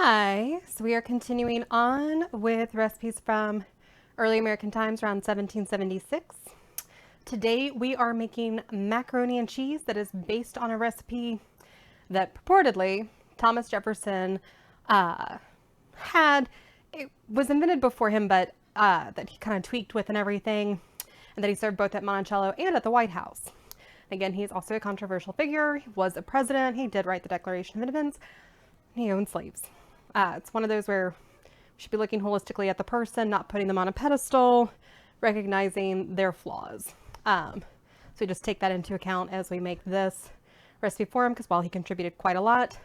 Hi, so we are continuing on with recipes from early American times around 1776. Today we are making macaroni and cheese that is based on a recipe that purportedly Thomas Jefferson had. It was invented before him, but that he kind of tweaked with and everything, and that he served both at Monticello and at the White House. Again, he's also a controversial figure. He was a president. He did write the Declaration of Independence. He owned slaves. It's one of those where we should be looking holistically at the person, not putting them on a pedestal, recognizing their flaws. So we just take that into account as we make this recipe for him, because while he contributed quite a lot,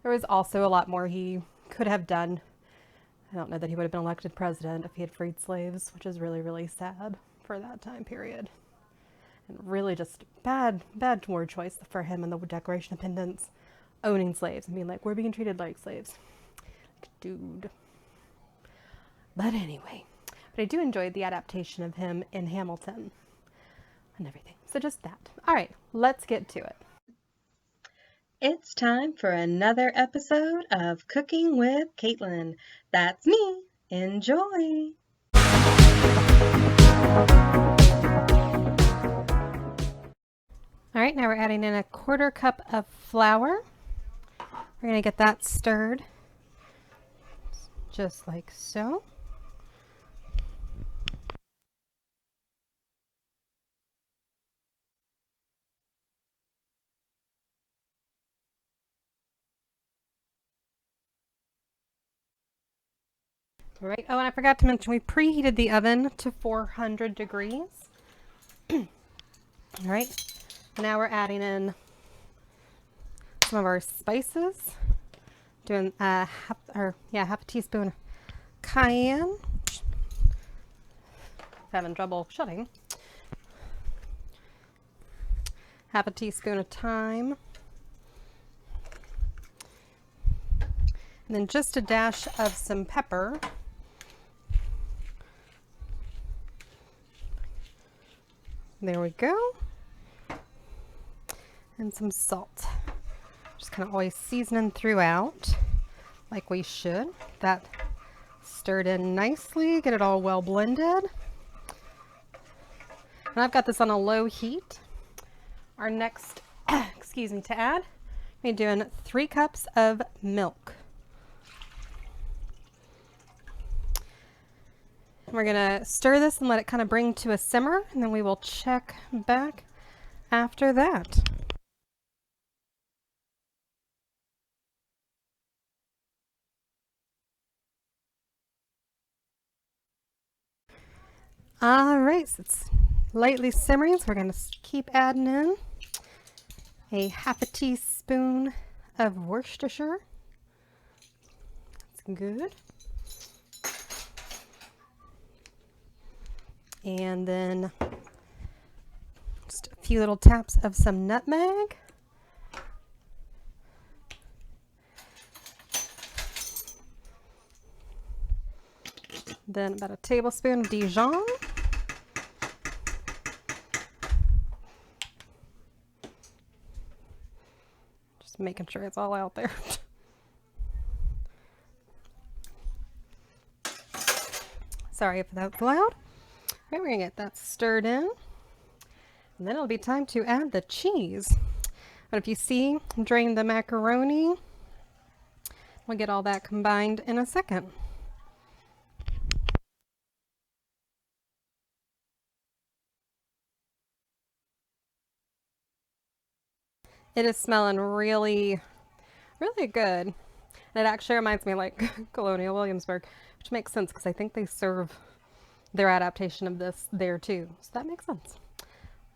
there was also a lot more he could have done. I don't know that he would have been elected president if he had freed slaves, which is really, really sad for that time period. And really just bad word choice for him in the Declaration of Independence, owning slaves and being like, we're being treated like slaves. Like, dude. But anyway, but I do enjoy the adaptation of him in Hamilton and everything. So just that. All right, let's get to it. It's time for another episode of Cooking with Kaitlin. That's me. Enjoy. All right, now we're adding in a 1/4 cup of flour. We're going to get that stirred just like so. All right. Oh, and I forgot to mention we preheated the oven to 400 degrees. All right. Now we're adding in some of our spices. Doing half a teaspoon cayenne. Having trouble shutting. Half a teaspoon of thyme. And then just a dash of some pepper. There we go. And some salt. Just kind of always seasoning throughout like we should. That stirred in nicely, get it all well blended. And I've got this on a low heat. Our next, to add, we're doing 3 cups of milk. We're gonna stir this and let it kind of bring to a simmer, and then we will check back after that. All right, so it's lightly simmering, so we're going to keep adding in a half a teaspoon of Worcestershire. That's good. And then just a few little taps of some nutmeg. Then about a tablespoon of Dijon. Just making sure it's all out there. Sorry if that's loud. All right, we're gonna get that stirred in. And then it'll be time to add the cheese. But if you see, drain the macaroni. We'll get all that combined in a second. It is smelling really, really good. And it actually reminds me of like Colonial Williamsburg, which makes sense because I think they serve their adaptation of this there too. So that makes sense.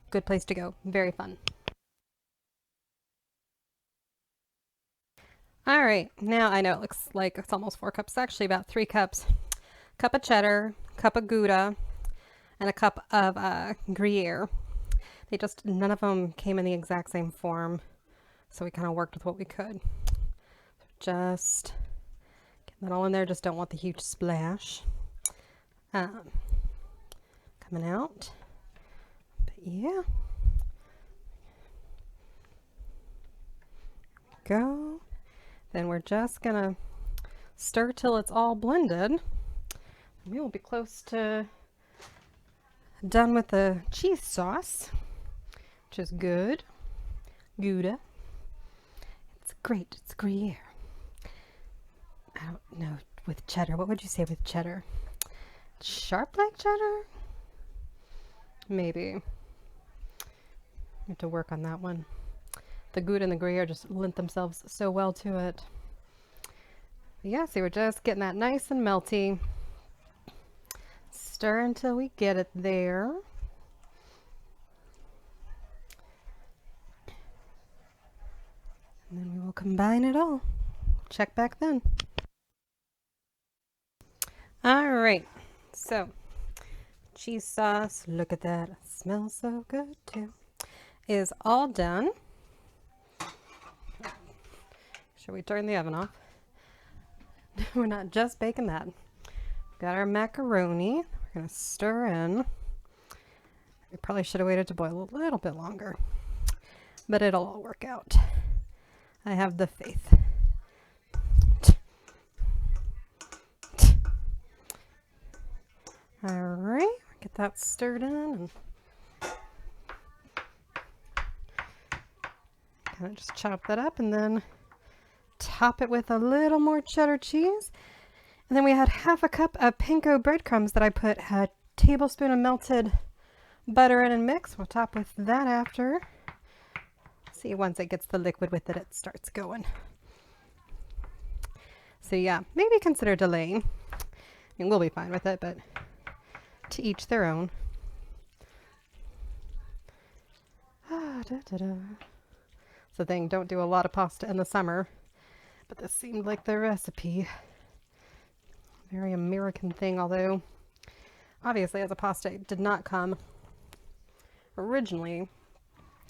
Good place to go. Very fun. All right, now I know it looks like it's almost 4 cups. It's actually about 3 cups. Cup of cheddar, cup of gouda, and a cup of gruyere. They just, none of them came in the exact same form, so we kind of worked with what we could. Just getting that all in there, just don't want the huge splash coming out. But yeah. Go. Then we're just gonna Stir till it's all blended. We will be close to done with the cheese sauce, which is good. Gouda. It's great. It's gruyere. I don't know with cheddar. What would you say with cheddar? Sharp like cheddar? Maybe. Have to work on that one. The gouda and the gruyere just lent themselves so well to it. But yeah, so we're just getting that nice and melty. Stir until we get it there. And then we will combine it all. Check back then. All right, so cheese sauce, look at that, it smells so good too, is all done. Should we turn the oven off? We're not just baking that. Got our macaroni, we're gonna stir in. We probably should have waited to boil a little bit longer, but it'll all work out. I have the faith. All right, get that stirred in and kind of just chop that up and then top it with a little more cheddar cheese. And then we had half a cup of panko breadcrumbs that I put a tablespoon of melted butter in and mix. We'll top with that after. See, once it gets the liquid with it, it starts going. So yeah, maybe consider delaying. I mean, we'll be fine with it, but to each their own. It's the thing, don't do a lot of pasta in the summer, but this seemed like the recipe. Very American thing, although obviously as a pasta it did not come originally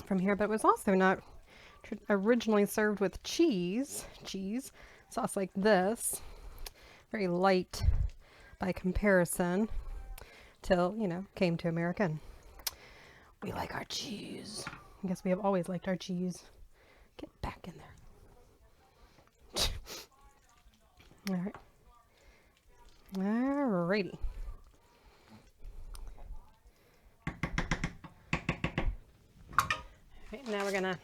from here, but it was also not originally served with cheese sauce like this. Very light by comparison. Till, you know, came to America and we like our cheese. I guess we have always liked our cheese. Get back in there. All right. Alrighty. Right, now we're gonna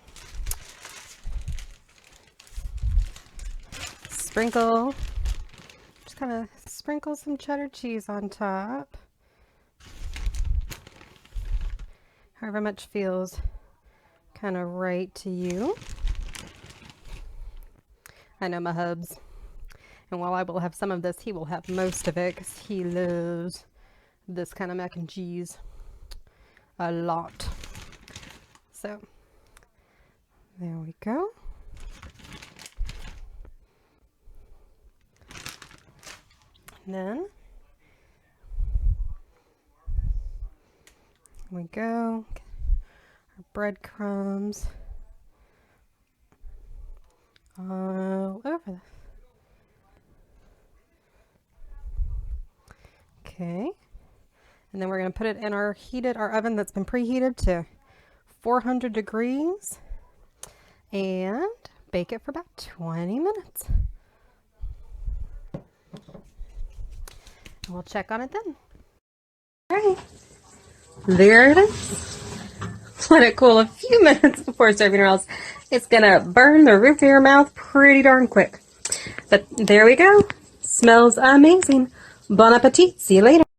sprinkle, just kind of sprinkle some cheddar cheese on top. However much feels kind of right to you. I know my hubs. And while I will have some of this, he will have most of it because he loves this kind of mac and cheese a lot. So, there we go. And then we go, our breadcrumbs all over this. Okay, and then we're going to put it in our oven that's been preheated to 400 degrees and bake it for about 20 minutes. And we'll check on it then. All right. There it is. Let it cool a few minutes before serving, or else it's gonna burn the roof of your mouth pretty darn quick. But there we go. Smells amazing. Bon appetit. See you later.